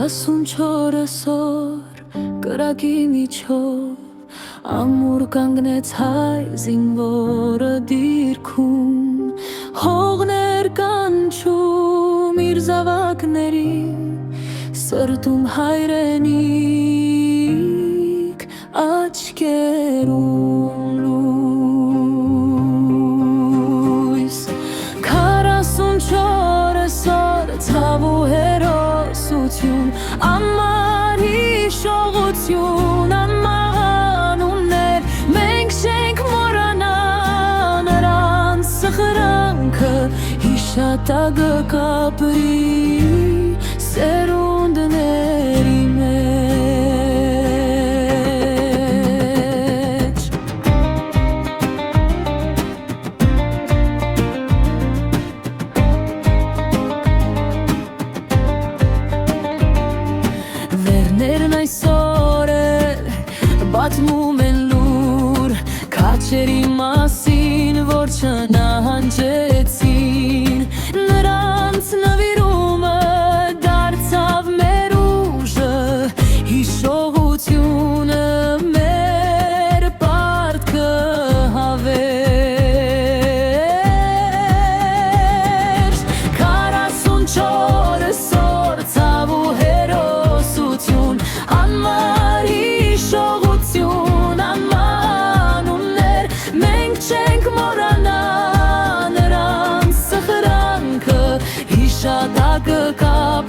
44 օր կրակի միջով ամուր կանգնեց հայ զինվորը դիրքում, հողներ կանչում իր զավակներին, սրտում հայրենիք աչքերում լույս։ 44 օր ցավ ու հերոսություն, ամար հիշողություն, անմահանումներ, մենք չենք մոռանա նրանց սխրանքը, հիշատակը կապրի սերունդների մեջ։ Վերներն այսօր պատմում են լուր քաչերի մասին, որ չնահանջեցին, նրանց նվիրումը դարձավ մեր ուժը, հիշողությունը մեր պարտքը հավերժ։ 44 օր ցավ ու հերոսություն, անմար հիշողություն, անմահանումներ, մենք չենք մոռանա նրանց սխրանքը, հիշատակը կապրի